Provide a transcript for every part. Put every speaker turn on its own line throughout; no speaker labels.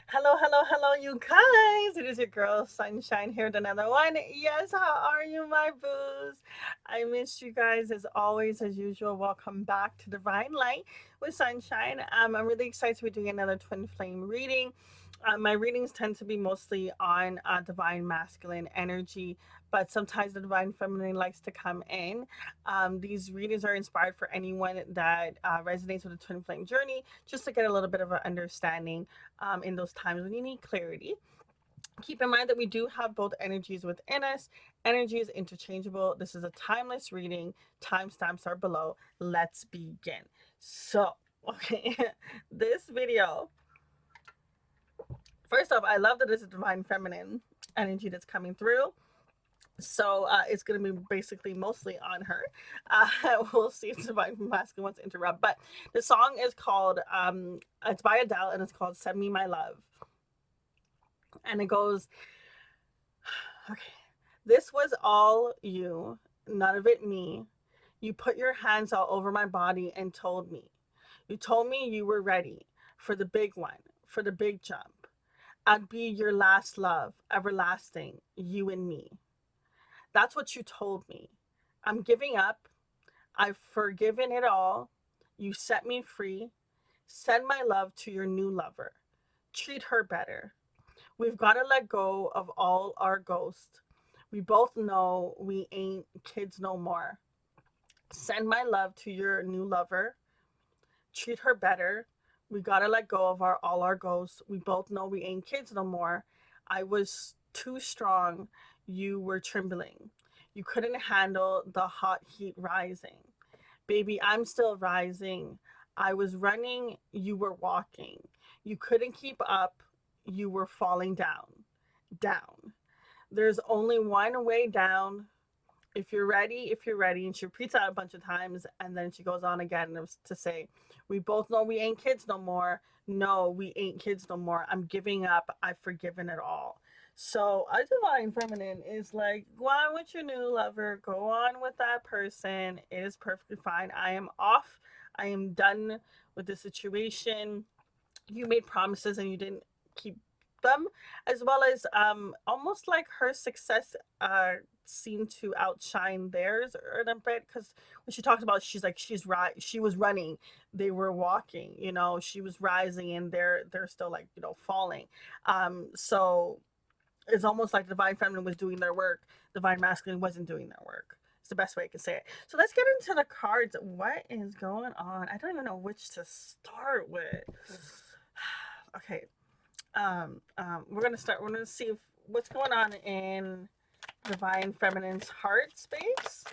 Hello, hello, hello, you guys. It is your girl Sunshine here with another one. Yes, how are you, my boos? I missed you guys as always, as usual. Welcome back to Divine Light with Sunshine. I'm really excited to be doing another twin flame reading. My readings tend to be mostly on divine masculine energy, but sometimes the divine feminine likes to come in. These readings are inspired for anyone that resonates with the twin flame journey, just to get a little bit of an understanding in those times when you need clarity. Keep in mind that we do have both energies within us. Energy is interchangeable. This is a timeless reading. Timestamps are below. Let's begin. So, okay, this video, first off, I love that it's a divine feminine energy that's coming through. So it's going to be basically mostly on her. We'll see if Divine Masculine wants to interrupt. But the song is called, it's by Adele, and it's called Send Me My Love. And it goes, okay, this was all you, none of it me. You put your hands all over my body and told me. You told me you were ready for the big one, for the big jump. I'd be your last love, everlasting, you and me. That's what you told me. I'm giving up. I've forgiven it all. You set me free. Send my love to your new lover. Treat her better. We've got to let go of all our ghosts. We both know we ain't kids no more. Send my love to your new lover. Treat her better. We got to let go of all our ghosts. We both know we ain't kids no more. I was too strong. You were trembling. You couldn't handle the hot heat rising. Baby, I'm still rising. I was running, you were walking. You couldn't keep up, you were falling down. Down. There's only one way down. If you're ready, if you're ready. And she repeats that a bunch of times. And then she goes on again to say, we both know we ain't kids no more. No, we ain't kids no more. I'm giving up. I've forgiven it all. So a divine feminine is like, go on with your new lover. Go on with that person. It is perfectly fine. I am off. I am done with the situation. You made promises and you didn't keep them, as well as almost like her success seemed to outshine theirs a bit, because when she talks about, she's like, she was running, they were walking, she was rising, and they're still, like, falling. So it's almost like the divine feminine was doing their work, divine masculine wasn't doing their work. It's the best way I can say it. So let's get into the cards. What is going on? I don't even know which to start with. Okay. We're gonna start. We're gonna see what's going on in divine feminine's heart space.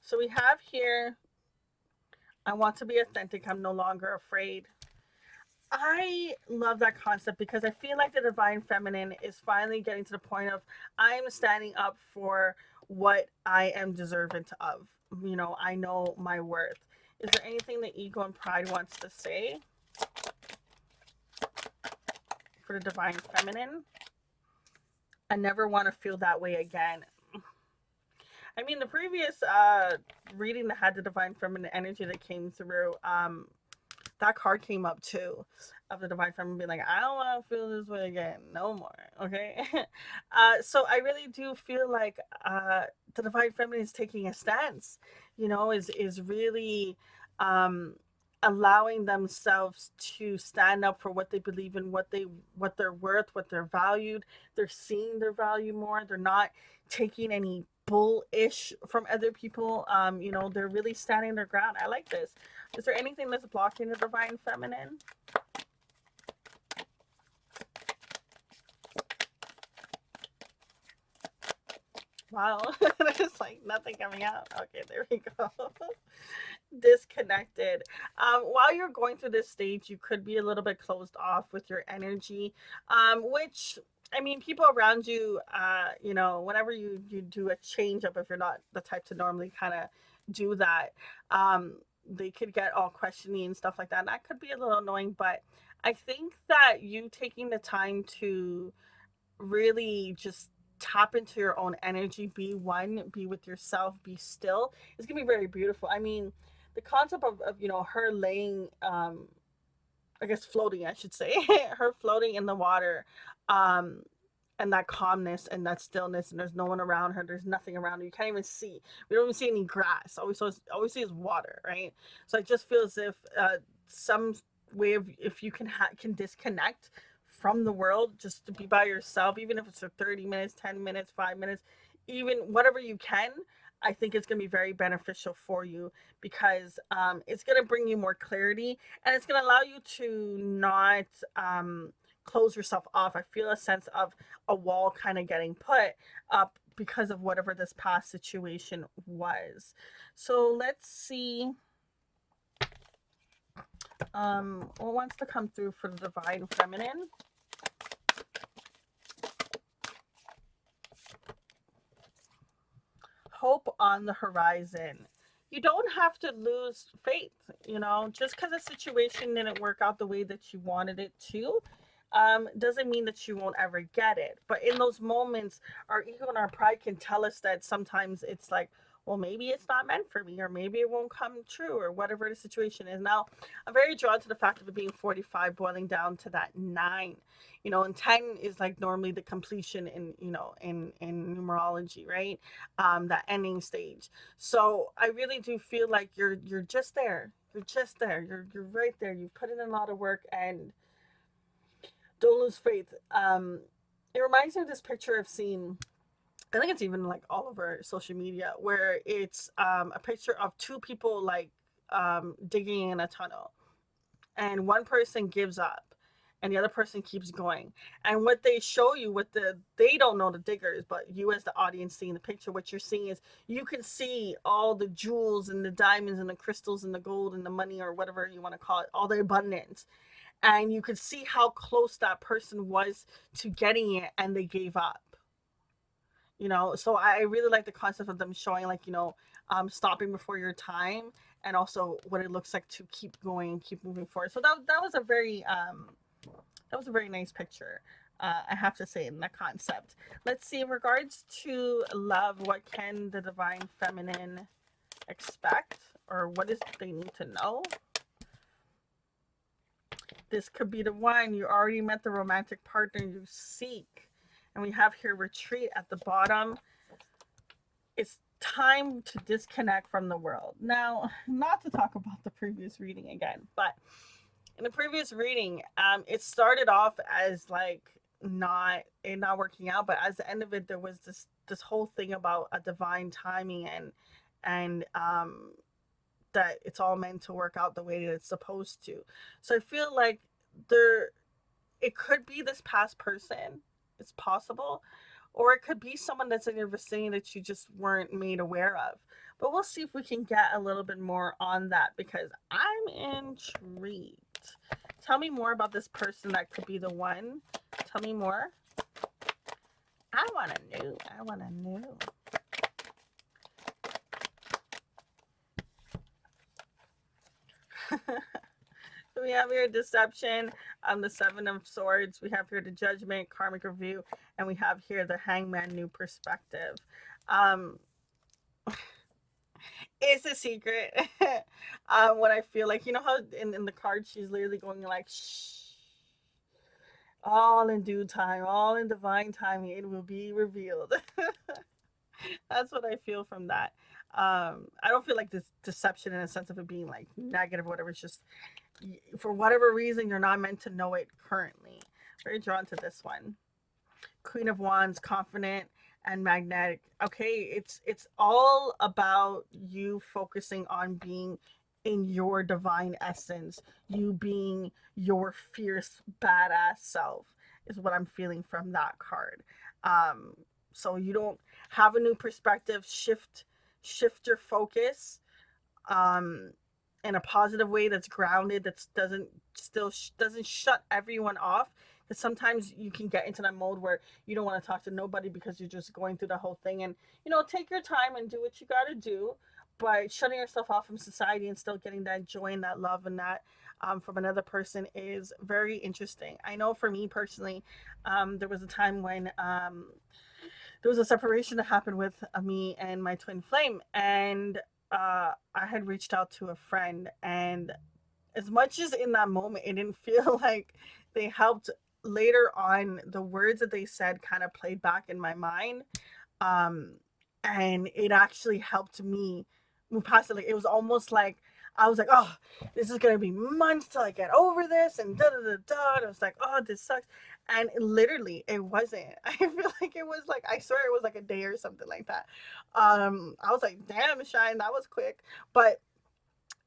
So we have here, I want to be authentic. I'm no longer afraid. I love that concept because I feel like the divine feminine is finally getting to the point of, I'm standing up for what I am deserving of. I know my worth. Is there anything that ego and pride wants to say for the divine feminine? I never want to feel that way again. I mean, the previous reading that had the divine feminine energy that came through, that card came up too, of the divine feminine being like, I don't want to feel this way again, no more. Okay. So I really do feel like the divine feminine is taking a stance, is really um allowing themselves to stand up for what they believe in, what they're worth, what they're valued. They're seeing their value more. They're not taking any bullish from other people. They're really standing their ground. I like this. Is there anything that's blocking the divine feminine? Wow. There's like nothing coming out. Okay, there we go. Disconnected. While you're going through this stage, you could be a little bit closed off with your energy, which, I mean, people around you, whenever you do a change up, if you're not the type to normally kind of do that, they could get all questioning and stuff like that. And that could be a little annoying, but I think that you taking the time to really just tap into your own energy, be one, be with yourself, be still, it's gonna be very beautiful. I mean, the concept of her laying, I guess floating, I should say, her floating in the water, um, and that calmness and that stillness, and there's no one around her. There's nothing around her. You can't even see. We don't even see any grass. Always see is water, right? So I just feel as if some way of, if you can disconnect from the world, just to be by yourself, even if it's for 30 minutes, 10 minutes, 5 minutes, even whatever you can. I think it's going to be very beneficial for you because it's going to bring you more clarity, and it's going to allow you to not close yourself off. I feel a sense of a wall kind of getting put up because of whatever this past situation was. So let's see what wants to come through for the divine feminine. Hope on the horizon. You don't have to lose faith, just because a situation didn't work out the way that you wanted it to, doesn't mean that you won't ever get it. But in those moments, our ego and our pride can tell us that sometimes it's like, well, maybe it's not meant for me, or maybe it won't come true, or whatever the situation is. Now, I'm very drawn to the fact of it being 45, boiling down to that 9. And 10 is like normally the completion in numerology, right? That ending stage. So I really do feel like you're just there. You're just there. You're right there. You've put in a lot of work, and don't lose faith. It reminds me of this picture I've seen. I think it's even like all over social media, where it's a picture of two people like digging in a tunnel, and one person gives up and the other person keeps going. And what they show you, they don't know, the diggers, but you as the audience seeing the picture, what you're seeing is, you can see all the jewels and the diamonds and the crystals and the gold and the money, or whatever you want to call it, all the abundance. And you could see how close that person was to getting it, and they gave up. So I really like the concept of them showing, like, stopping before your time, and also what it looks like to keep going and keep moving forward. So that was a very nice picture, I have to say, in the concept. Let's see, in regards to love, what can the divine feminine expect, or what is they need to know? This could be the one. You already met the romantic partner you seek. And we have here retreat at the bottom. It's time to disconnect from the world. Now, not to talk about the previous reading again, but in the previous reading, it started off as like not working out, but at the end of it, there was this whole thing about a divine timing, and that it's all meant to work out the way that it's supposed to. So I feel like there it could be this past person. It's possible. Or it could be someone that's in your vicinity that you just weren't made aware of. But we'll see if we can get a little bit more on that, because I'm intrigued. Tell me more about this person that could be the one. Tell me more. I want to know. I want to know. We have here deception, the 7 of Swords. We have here the Judgment, karmic review, and we have here the Hangman, new perspective. Um, it's a secret. What I feel like, how in the card she's literally going like, shh, all in due time, all in divine timing, it will be revealed. That's what I feel from that. I don't feel like this deception in a sense of it being like negative or whatever. It's just, for whatever reason, you're not meant to know it currently. Very drawn to this one. Queen of Wands, confident and magnetic. Okay, it's all about you focusing on being in your divine essence, you being your fierce badass self, is what I'm feeling from that card. So you don't have a new perspective, shift your focus, um in a positive way that's grounded, that doesn't shut everyone off, because sometimes you can get into that mode where you don't want to talk to nobody because you're just going through the whole thing. And take your time and do what you got to do, but shutting yourself off from society and still getting that joy and that love and that, from another person, is very interesting. I know for me personally, there was a time when there was a separation that happened with me and my twin flame, and I had reached out to a friend, and as much as in that moment it didn't feel like they helped, later on the words that they said kind of played back in my mind. um and it actually helped me move past it. Like, it was almost like I was like, oh, this is gonna be months till I get over this, and da da da da. And I was like, oh, this sucks. And literally it wasn't. I feel like it was like, I swear it was like a day or something like that. I was like, damn, Shine, that was quick. But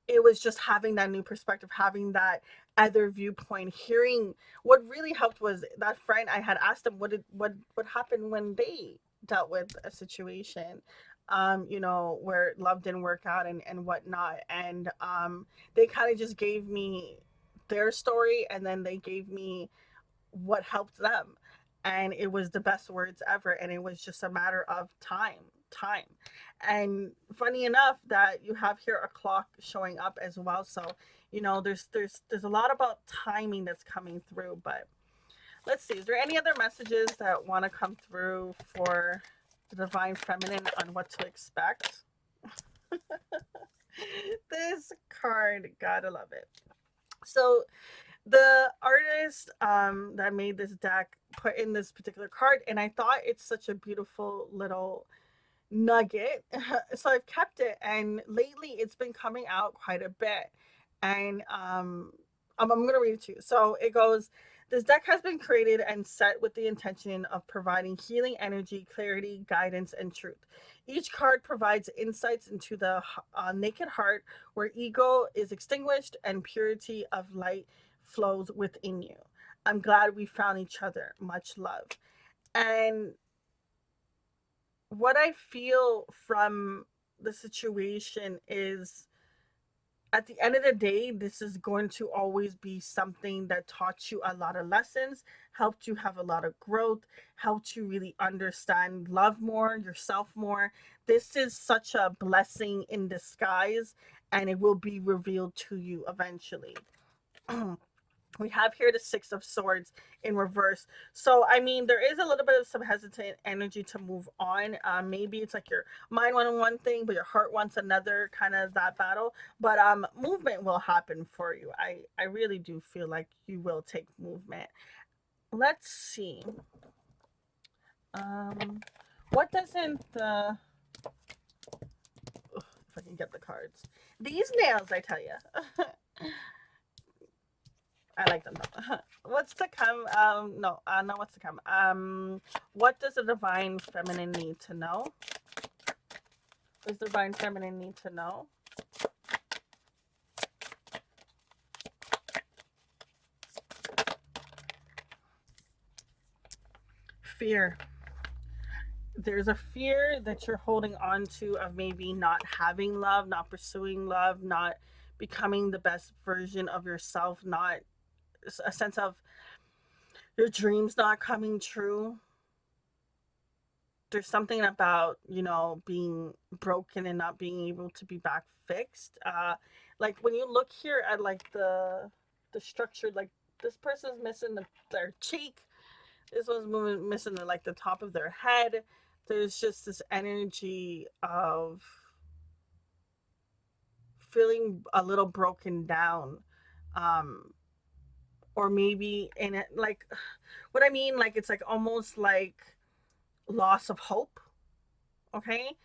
it was just having that new perspective, having that other viewpoint, hearing. What really helped was that friend, I had asked them what happened when they dealt with a situation, where love didn't work out and whatnot. And they kind of just gave me their story, and then they gave me what helped them. And it was the best words ever, and it was just a matter of time. And funny enough that you have here a clock showing up as well. So there's a lot about timing that's coming through. But let's see, is there any other messages that want to come through for the divine feminine on what to expect? This card, gotta love it. So the artist that made this deck put in this particular card, and I thought it's such a beautiful little nugget. So I've kept it, and lately it's been coming out quite a bit. And I'm going to read it to you. So it goes, this deck has been created and set with the intention of providing healing energy, clarity, guidance, and truth. Each card provides insights into the naked heart, where ego is extinguished and purity of light flows within you. I'm glad we found each other. Much love. And what I feel from the situation is, at the end of the day, this is going to always be something that taught you a lot of lessons, helped you have a lot of growth, helped you really understand love more, yourself more. This is such a blessing in disguise, and it will be revealed to you eventually. We have here the Six of Swords in reverse. So I mean, there is a little bit of some hesitant energy to move on. Maybe it's like your mind wanting one thing but your heart wants another, kind of that battle. But movement will happen for you. I really do feel like you will take movement. Let's see. um what doesn't the if I can get the cards, these nails, I tell you. I like them though. What's to come? No, no, what's to come? What does the divine feminine need to know? Does the divine feminine need to know? Fear. There's a fear that you're holding on to, of maybe not having love, not pursuing love, not becoming the best version of yourself, not a sense of your dreams not coming true. There's something about, being broken and not being able to be back fixed. Like when you look here at like the structure, like this person's missing their cheek, this one's missing like the top of their head. There's just this energy of feeling a little broken down. um or maybe in it, like, what I mean, like, it's like almost like loss of hope. Okay.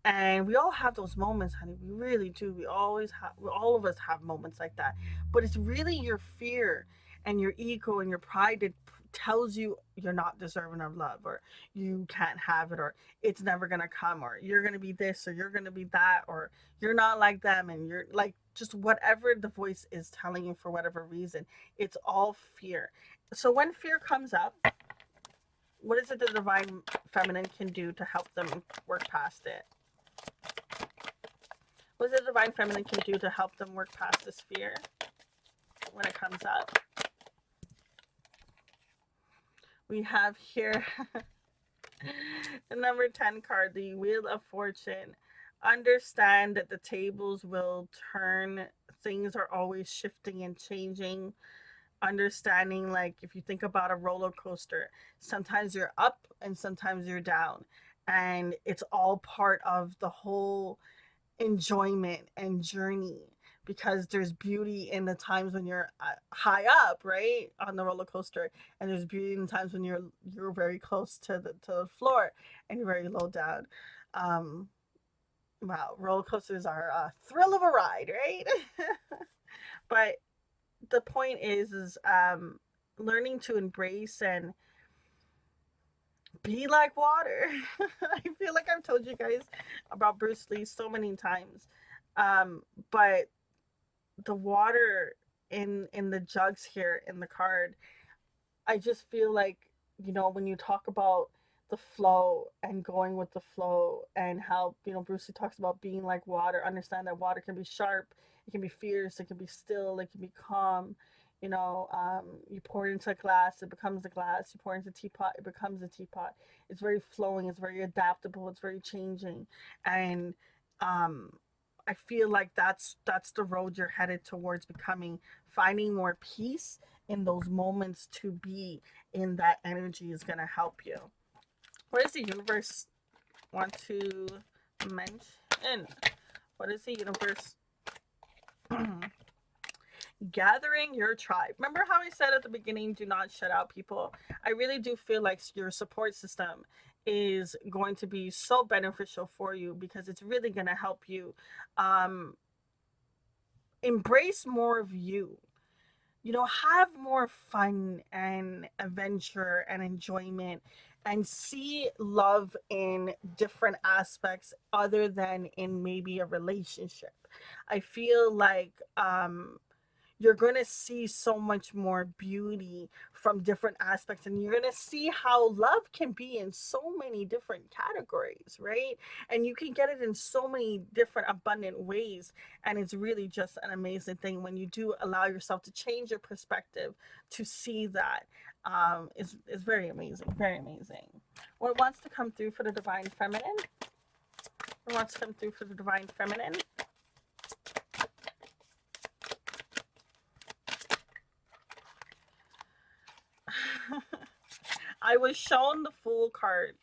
And we all have those moments, honey. We really do. We always have, all of us have moments like that. But it's really your fear and your ego and your pride that tells you you're not deserving of love, or you can't have it, or it's never going to come, or you're going to be this, or you're going to be that, or you're not like them, and you're like, just whatever the voice is telling you for whatever reason. It's all fear. So when fear comes up, what is it the divine feminine can do to help them work past it? What is the divine feminine can do to help them work past this fear when it comes up? We have here the number 10 card, the Wheel of Fortune. Understand that the tables will turn. Things are always shifting and changing. Understanding, like, if you think about a roller coaster, sometimes you're up and sometimes you're down, and it's all part of the whole enjoyment and journey, because there's beauty in the times when you're high up, right, on the roller coaster, and there's beauty in the times when you're very close to the floor and you're very low down. Um, wow, roller coasters are a thrill of a ride, right? But the point is learning to embrace and be like water. I feel like I've told you guys about Bruce Lee so many times. But the water in the jugs here in the card, I just feel like, when you talk about the flow and going with the flow, and how, Bruce Lee talks about being like water, understand that water can be sharp, it can be fierce, it can be still, it can be calm. You pour it into a glass, it becomes a glass. You pour it into a teapot, it becomes a teapot. It's very flowing, it's very adaptable, it's very changing. And um, I feel like that's the road you're headed towards becoming, finding more peace in those moments. To be in that energy is going to help you. What does the universe want to mention? What is the universe? Gathering your tribe. Remember how I said at the beginning, do not shut out people? I really do feel like your support system is going to be so beneficial for you, because it's really going to help you um, embrace more of you. Have more fun and adventure and enjoyment, and see love in different aspects other than in maybe a relationship. I feel like you're going to see so much more beauty from different aspects, and you're going to see how love can be in so many different categories, right? And you can get it in so many different abundant ways, and it's really just an amazing thing when you do allow yourself to change your perspective to see that. Is very amazing, very amazing. What wants to come through for the divine feminine? What wants to come through for the divine feminine? I was shown the Fool card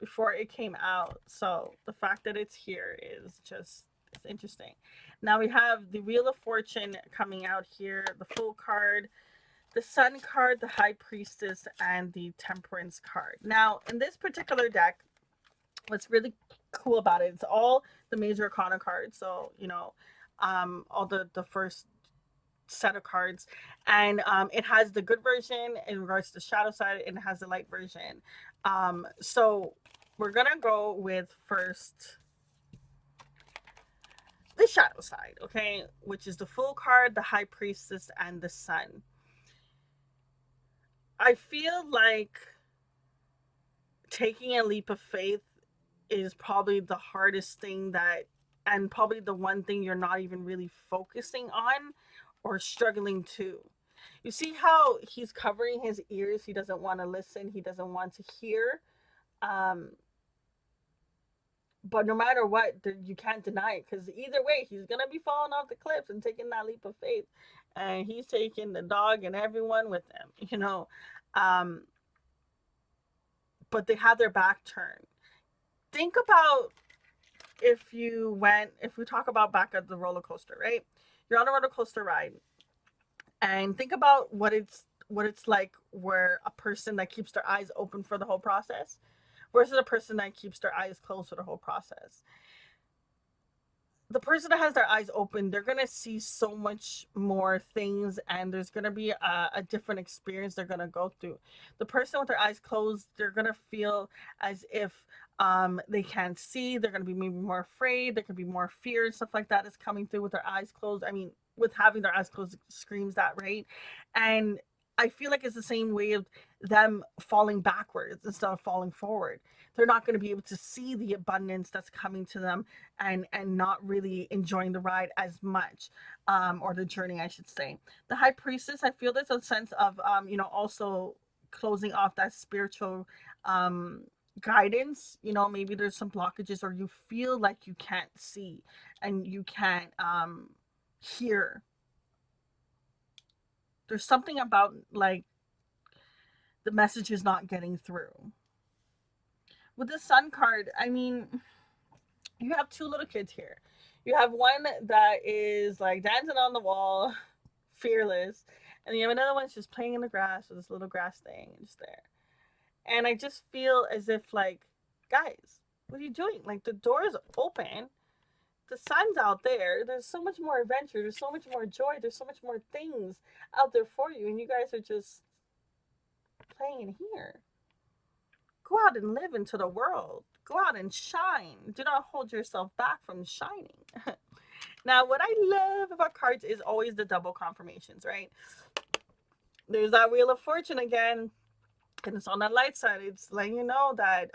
before it came out, so the fact that it's here is just, it's interesting. Now we have the Wheel of Fortune coming out here, the Fool card, the Sun card, the High Priestess, and the Temperance card. Now, in this particular deck, what's really cool about it, it's all the major arcana cards. So, all the first set of cards, and it has the good version in regards to the shadow side, and it has the light version. So we're gonna go with first the shadow side, okay, which is the Fool card, the High Priestess, and the Sun. I feel like taking a leap of faith is probably the hardest thing, that, and probably the one thing you're not even really focusing on or struggling to. You see how he's covering his ears? He doesn't want to listen, he doesn't want to hear. Um, but no matter what, you can't deny it, because either way, he's gonna be falling off the cliffs and taking that leap of faith, and he's taking the dog and everyone with him. Um, but they have their back turned. Think about, if we talk about back at the roller coaster, right? You're on a roller coaster ride, and think about what it's like, where a person that keeps their eyes open for the whole process versus a person that keeps their eyes closed for the whole process. The person that has their eyes open, they're going to see so much more things, and there's going to be a different experience they're going to go through. The person with their eyes closed, they're going to feel as if they can't see. They're going to be maybe more afraid. There could be more fear and stuff like that is coming through with their eyes closed. I mean, with having their eyes closed, screams that, right? And I feel like it's the same way of them falling backwards instead of falling forward. They're not going to be able to see the abundance that's coming to them, and not really enjoying the ride as much, or the journey, I should say. The High Priestess, I feel there's a sense of also closing off that spiritual guidance. Maybe there's some blockages, or you feel like you can't see and you can't hear. There's something about, like, the message is not getting through. With the Sun card, I mean, You have two little kids here. You have one that is like dancing on the wall, fearless, and you have another one that's just playing in the grass with this little grass thing and just there. And I just feel as if like, guys, what are you doing? Like the door is open, the sun's out there. There's so much more adventure. There's so much more joy. There's so much more things out there for you, and you guys are just playing in here. Go out and live into the world. Go out and shine. Do not hold yourself back from shining. Now, what I love about cards is always the double confirmations, right? There's that Wheel of Fortune again, and it's on that light side. It's letting you know that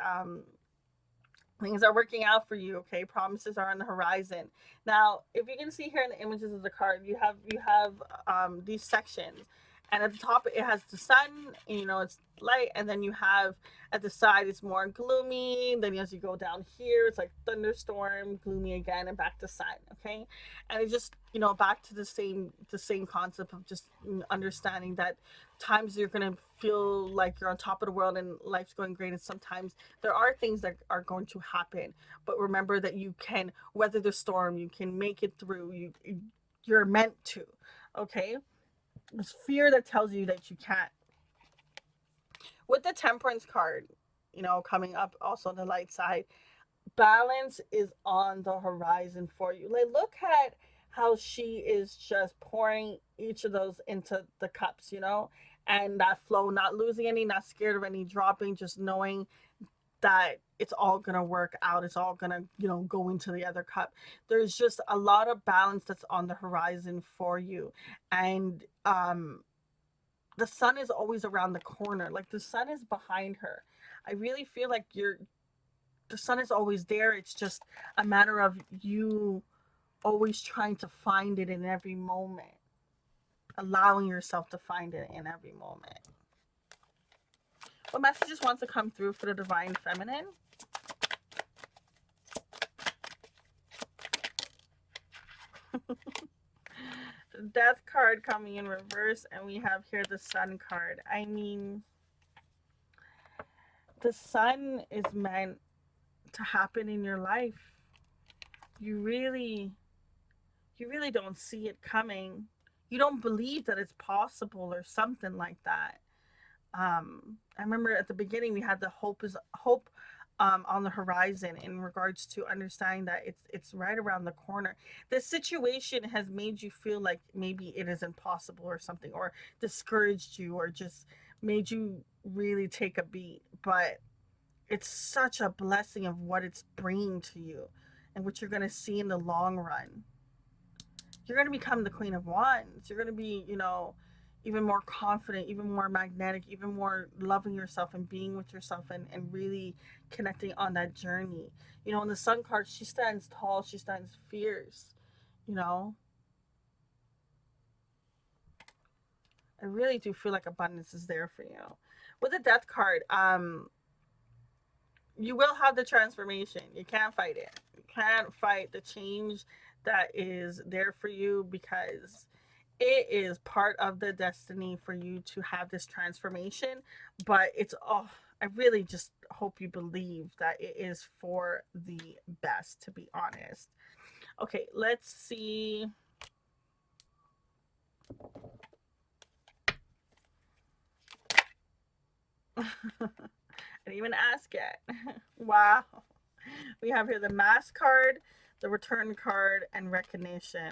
things are working out for you. Okay, promises are on the horizon. Now, if you can see here in the images of the card, you have these sections, and at the top it has the sun, and you know it's light, and then you have at the side it's more gloomy. Then as you go down here, it's like thunderstorm, gloomy again, and back to sun. Okay, and it's just back to the same concept of just understanding that times you're gonna feel like you're on top of the world and life's going great, and sometimes there are things that are going to happen, but remember that you can weather the storm, you can make it through, you're meant to. Okay, there's fear that tells you that you can't. With the Temperance card, coming up also on the light side, balance is on the horizon for you. Like, look at how she is just pouring each of those into the cups, and that flow, not losing any, not scared of any dropping, just knowing that it's all gonna work out. It's all gonna, go into the other cup. There's just a lot of balance that's on the horizon for you. And the sun is always around the corner. Like the sun is behind her. I really feel like the sun is always there. It's just a matter of you always trying to find it in every moment. Allowing yourself to find it in every moment. What messages wants to come through for the divine feminine? Death card coming in reverse, and we have here the sun card. I mean, the sun is meant to happen in your life. You really, you really don't see it coming. You don't believe that it's possible or something like that. I remember at the beginning we had the hope on the horizon in regards to understanding that it's right around the corner. The situation has made you feel like maybe it is impossible or something, or discouraged you, or just made you really take a beat. But it's such a blessing of what it's bringing to you and what you're going to see in the long run. You're going to become the Queen of Wands. You're going to be, even more confident, even more magnetic, even more loving yourself and being with yourself, and really connecting on that journey. In the sun card, she stands tall, she stands fierce, you know. I really do feel like abundance is there for you. With the death card, you will have the transformation. You can't fight it. You can't fight the change that is there for you, because it is part of the destiny for you to have this transformation. But it's I really just hope you believe that it is for the best, to be honest. Okay, let's see. I didn't even ask yet. Wow. We have here the mask card, the return card, and recognition.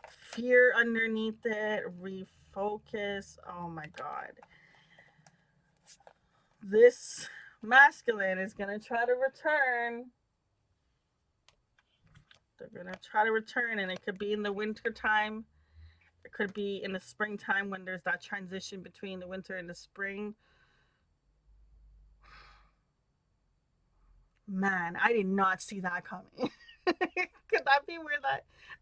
Fear underneath it, refocus. Oh my God. This masculine is going to try to return. They're going to try to return, and it could be in the winter time. It could be in the springtime when there's that transition between the winter and the spring. Man, I did not see that coming. Could that be where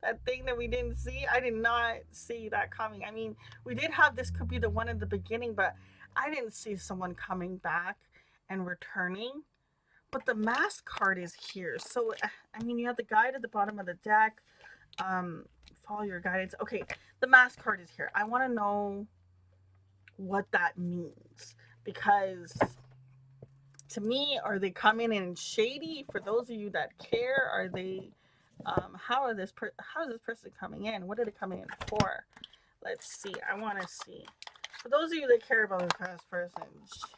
that thing that we didn't see? I did not see that coming. I mean, we did have this could be the one in the beginning, but I didn't see someone coming back and returning. But the mask card is here. So, I mean, you have the guide at the bottom of the deck. Follow your guidance. Okay, the mask card is here. I want to know what that means, because to me? Are they coming in shady? For those of you that care, are they how is this person coming in? What are they coming in for? Let's see. I want to see. For those of you that care about this past person,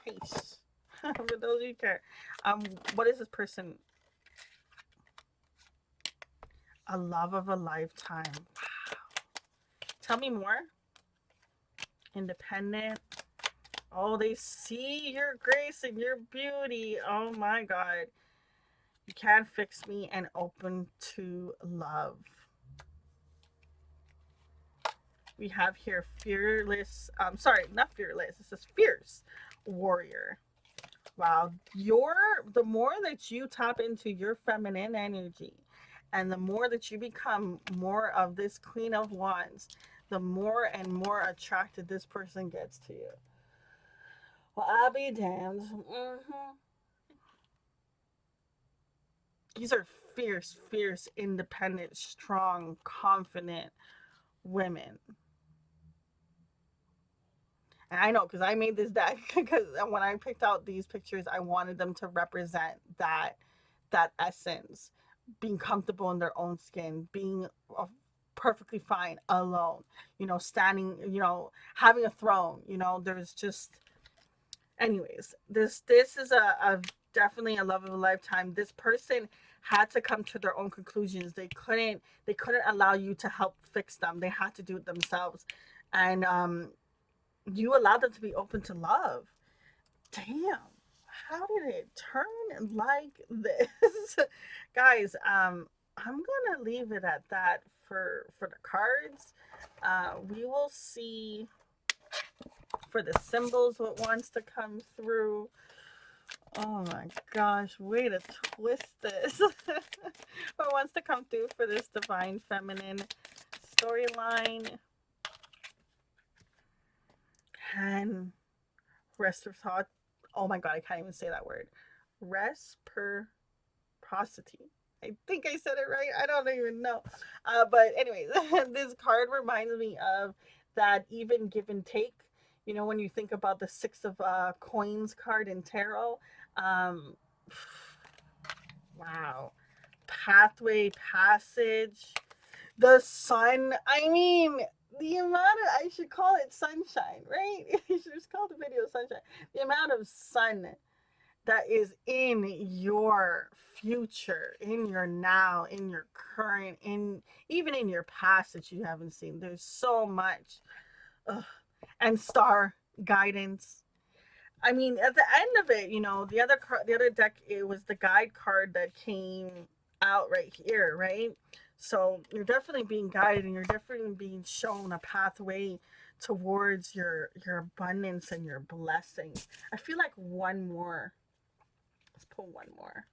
chase. For those of you who care, what is this person? A love of a lifetime. Wow. Tell me more. Independent. Oh, they see your grace and your beauty. Oh my God. You can't fix me and open to love. We have here fearless. Sorry, not fearless. It says fierce warrior. Wow. The more that you tap into your feminine energy and the more that you become more of this Queen of Wands, the more and more attracted this person gets to you. Well, I'll be damned. These are fierce, fierce, independent, strong, confident women. And I know because I made this deck because when I picked out these pictures, I wanted them to represent that essence, being comfortable in their own skin, being perfectly fine alone, standing, having a throne, there's just, anyways, this is a definitely a love of a lifetime. This person had to come to their own conclusions. They couldn't allow you to help fix them. They had to do it themselves. And you allowed them to be open to love. Damn, how did it turn like this? Guys, I'm gonna leave it at that for the cards. We will see for the symbols what wants to come through. Oh my gosh, way to twist this. What wants to come through for this divine feminine storyline? And reciprocity. Oh my god, I can't even say that word. Reciprocity. I think I said it right. I don't even know. But anyways, this card reminds me of that even give and take. When you think about the Six of Coins card in tarot. Um, wow. Pathway, passage. The sun. I mean, the amount of, I should call it sunshine, right? You should just call the video sunshine. The amount of sun that is in your future, in your now, in your current, even in your past that you haven't seen. There's so much. Ugh. And star guidance. I mean, at the end of it, the other deck, it was the guide card that came out right here, right? So you're definitely being guided, and you're definitely being shown a pathway towards your abundance and your blessings. I feel like one more. Let's pull one more.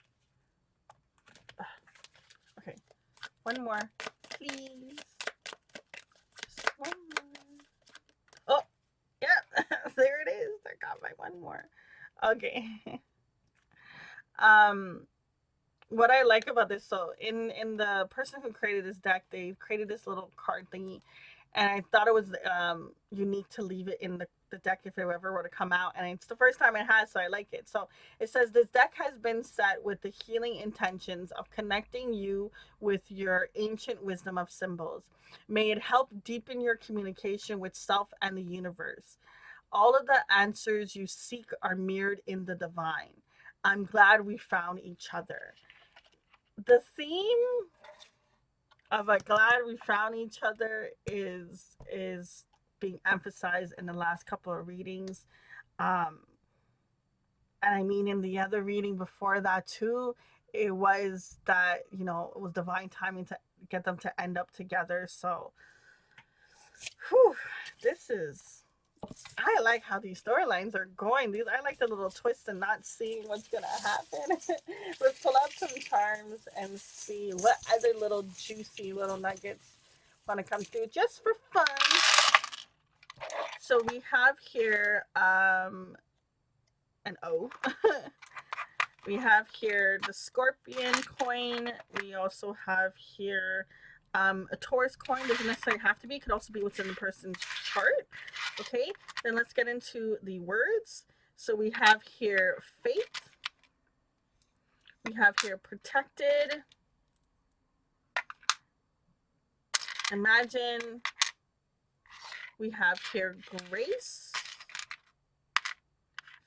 Okay, one more, please. Just one more. Oh, yeah, there it is. I got my one more. Okay. What I like about this, so in the person who created this deck, they created this little card thingy, and I thought it was unique to leave it in the deck if it ever were to come out, and it's the first time it has, so I like it. So it says this deck has been set with the healing intentions of connecting you with your ancient wisdom of symbols. May it help deepen your communication with self and the universe. All of the answers you seek are mirrored in the divine. I'm glad we found each other. The theme of a glad we found each other is being emphasized in the last couple of readings. Um, and I mean, in the other reading before that too, it was that, it was divine timing to get them to end up together. So, whew, this is, I like how these storylines are going. I like the little twists and not seeing what's gonna happen. Let's pull out some charms and see what other little juicy little nuggets want to come through just for fun. So we have here an O. We have here the Scorpion coin. We also have here a Taurus coin. Doesn't necessarily have to be. It could also be what's in the person's chart. Okay, then let's get into the words. So we have here faith, We have here protected, imagine. We have here grace,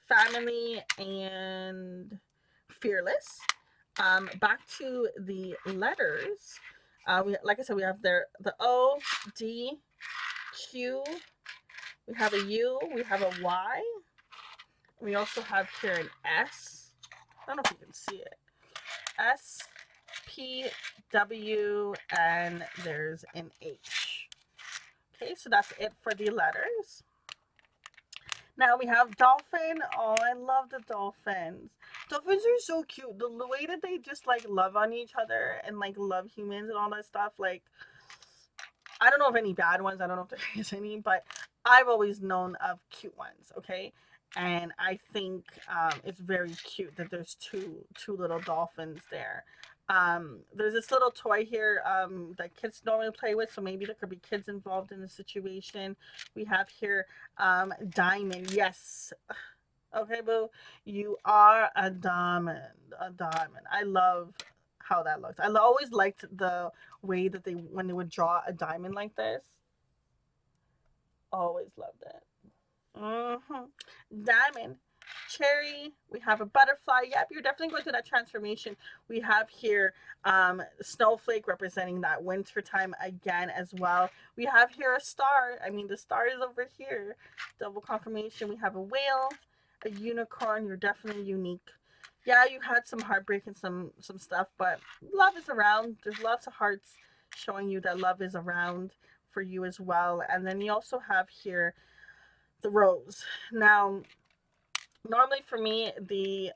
family, and fearless. Back to the letters. We, like I said, we have there the O, D, Q. We have a U. We have a Y. We also have here an S. I don't know if you can see it. S, P, W, and there's an H. Okay, so that's it for the letters. Now we have dolphin. Oh, I love the dolphins. Dolphins are so cute. The way that they just like love on each other and like love humans and all that stuff. Like, I don't know of any bad ones. I don't know if there is any, but I've always known of cute ones. Okay, and I think it's very cute that there's two little dolphins there. There's this little toy here that kids normally play with, so maybe there could be kids involved in the situation. We have here diamond. Yes. Okay, boo. You are a diamond. A diamond. I love how that looks. I always liked the way that they when they would draw a diamond like this. Always loved it. Diamond, cherry. We have a butterfly. Yep, you're definitely going through that transformation. We have here snowflake representing that winter time again as well. We have here a star. I mean, the star is over here. Double confirmation. We have a whale, a unicorn. You're definitely unique. Yeah, you had some heartbreak and some stuff, but love is around. There's lots of hearts showing you that love is around for you as well. And then you also have here the rose. Now, normally for me, the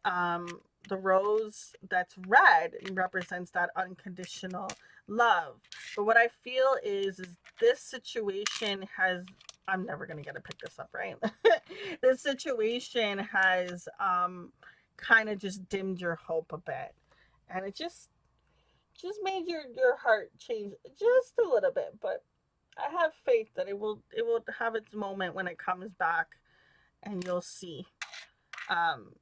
rose that's red represents that unconditional love. But what I feel is this situation has, I'm never gonna get to pick this up, right? This situation has kind of just dimmed your hope a bit. And it just made your heart change just a little bit, but I have faith that it will have its moment when it comes back, and you'll see, um,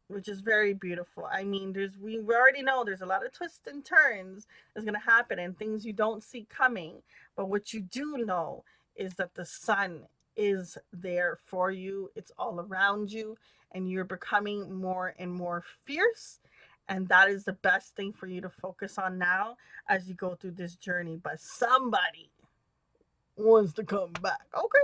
which is very beautiful. I mean, we already know there's a lot of twists and turns that's gonna happen and things you don't see coming. But what you do know is that the sun is there for you. It's all around you, and you're becoming more and more fierce. And that is the best thing for you to focus on now as you go through this journey. But somebody wants to come back. Okay.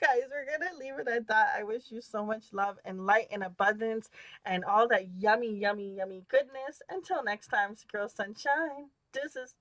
Guys, we're going to leave it at that. I wish you so much love and light and abundance and all that yummy, yummy, yummy goodness. Until next time, it's Girl Sunshine. Deuces.